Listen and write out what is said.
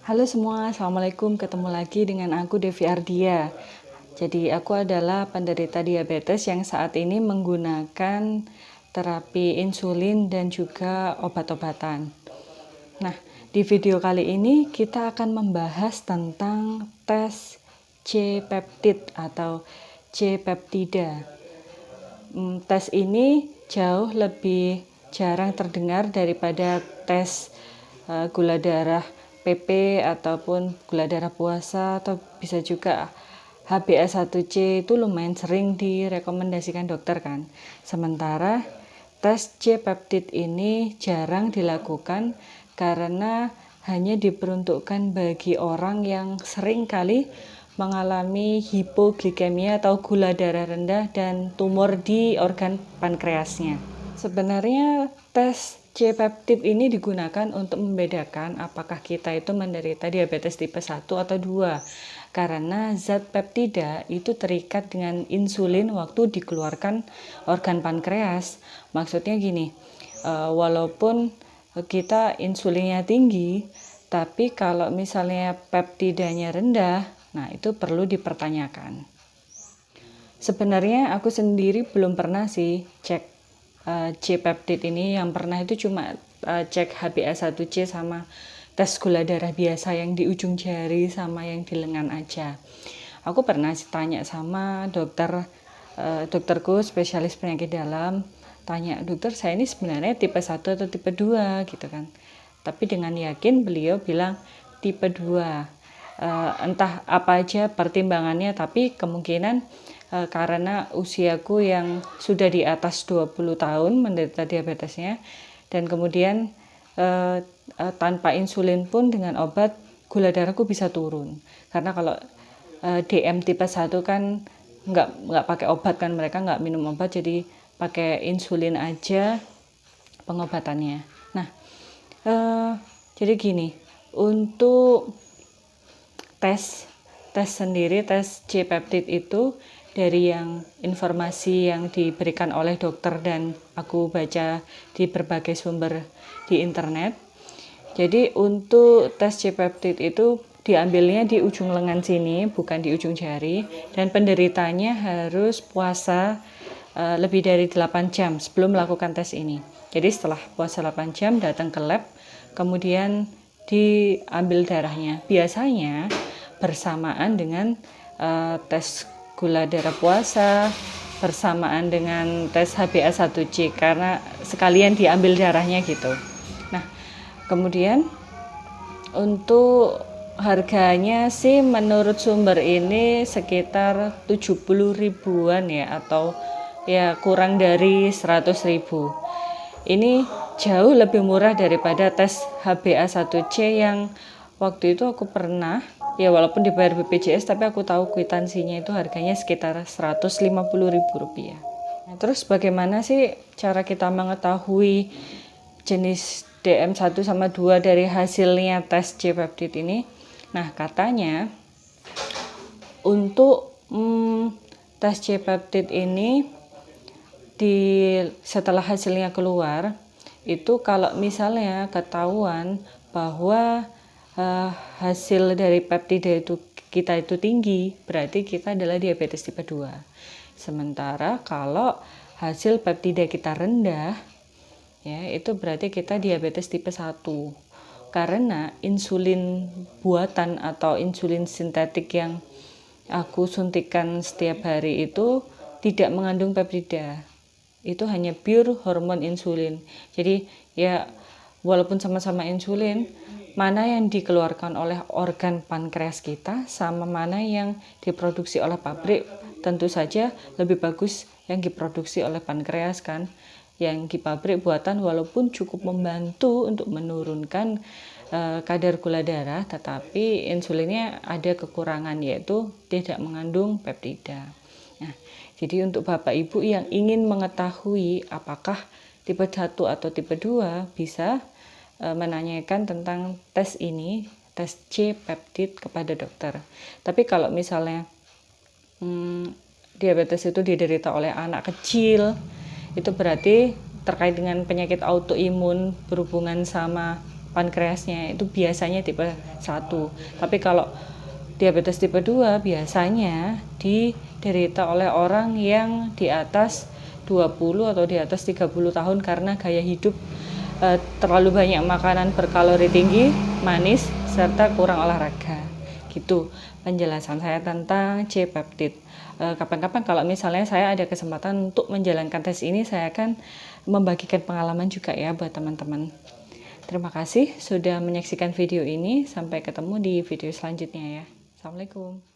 Halo semua, Assalamualaikum. Ketemu lagi dengan aku Devi Ardia. Jadi aku adalah penderita diabetes yang saat ini menggunakan terapi insulin dan juga obat-obatan. Nah, di video kali ini kita akan membahas tentang tes C-peptid atau C-peptida. Tes ini jauh lebih jarang terdengar daripada tes gula darah PP ataupun gula darah puasa, atau bisa juga HbA1c. Itu lumayan sering direkomendasikan dokter kan. Sementara tes C-peptid ini jarang dilakukan karena hanya diperuntukkan bagi orang yang sering kali mengalami hipoglikemia atau gula darah rendah dan tumor di organ pankreasnya. Sebenarnya tes C-peptid ini digunakan untuk membedakan apakah kita itu menderita diabetes tipe 1 atau 2. Karena zat peptida itu terikat dengan insulin waktu dikeluarkan organ pankreas. Maksudnya gini, walaupun kita insulinnya tinggi, tapi kalau misalnya peptidanya rendah, nah itu perlu dipertanyakan. Sebenarnya aku sendiri belum pernah sih cek C-peptid ini. Yang pernah itu cuma cek HbA1c sama tes gula darah biasa yang di ujung jari sama yang di lengan aja. Aku pernah tanya sama dokterku spesialis penyakit dalam, tanya, dokter saya ini sebenarnya tipe 1 atau tipe 2 gitu kan. Tapi dengan yakin beliau bilang tipe 2. Entah apa aja pertimbangannya, tapi kemungkinan karena usiaku yang sudah di atas 20 tahun menderita diabetesnya, dan kemudian tanpa insulin pun dengan obat gula darahku bisa turun. Karena kalau DM tipe 1 kan nggak pakai obat kan, mereka nggak minum obat, jadi pakai insulin aja pengobatannya. Nah, jadi gini, untuk tes sendiri, tes C-peptid itu dari yang informasi yang diberikan oleh dokter dan aku baca di berbagai sumber di internet. Jadi untuk tes C-peptid itu diambilnya di ujung lengan sini, bukan di ujung jari, dan penderitanya harus puasa lebih dari 8 jam sebelum melakukan tes ini. Jadi setelah puasa 8 jam datang ke lab, kemudian diambil darahnya. Biasanya bersamaan dengan tes gula darah puasa, bersamaan dengan tes HbA1c, karena sekalian diambil darahnya gitu. Nah, kemudian untuk harganya sih menurut sumber ini sekitar 70 ribuan ya, atau ya kurang dari 100 ribu. Ini jauh lebih murah daripada tes HbA1c yang waktu itu aku pernah, ya walaupun dibayar BPJS, tapi aku tahu kwitansinya itu harganya sekitar 150 ribu rupiah. Nah, terus bagaimana sih cara kita mengetahui jenis DM1 sama 2 dari hasilnya tes C-peptid ini? Nah, katanya untuk tes C-peptid ini setelah hasilnya keluar, itu kalau misalnya ketahuan bahwa hasil dari peptida kita itu tinggi, berarti kita adalah diabetes tipe 2. Sementara kalau hasil peptida kita rendah, ya itu berarti kita diabetes tipe 1. Karena insulin buatan atau insulin sintetik yang aku suntikan setiap hari itu tidak mengandung peptida. Itu hanya pure hormon insulin. Jadi ya walaupun sama-sama insulin, mana yang dikeluarkan oleh organ pankreas kita sama mana yang diproduksi oleh pabrik, tentu saja lebih bagus yang diproduksi oleh pankreas kan. Yang di pabrik buatan walaupun cukup membantu untuk menurunkan kadar gula darah, tetapi insulinnya ada kekurangan, yaitu tidak mengandung peptida. Nah, jadi untuk Bapak Ibu yang ingin mengetahui apakah tipe 1 atau tipe 2, bisa menanyakan tentang tes ini, tes C-peptid kepada dokter. Tapi kalau misalnya diabetes itu diderita oleh anak kecil, itu berarti terkait dengan penyakit autoimun berhubungan sama pankreasnya itu biasanya tipe 1. Tapi kalau diabetes tipe 2 biasanya diderita oleh orang yang di atas 20 atau di atas 30 tahun karena gaya hidup terlalu banyak makanan berkalori tinggi, manis, serta kurang olahraga. Gitu penjelasan saya tentang C-peptide. Kapan-kapan kalau misalnya saya ada kesempatan untuk menjalankan tes ini, saya akan membagikan pengalaman juga ya buat teman-teman. Terima kasih sudah menyaksikan video ini. Sampai ketemu di video selanjutnya ya. Assalamualaikum.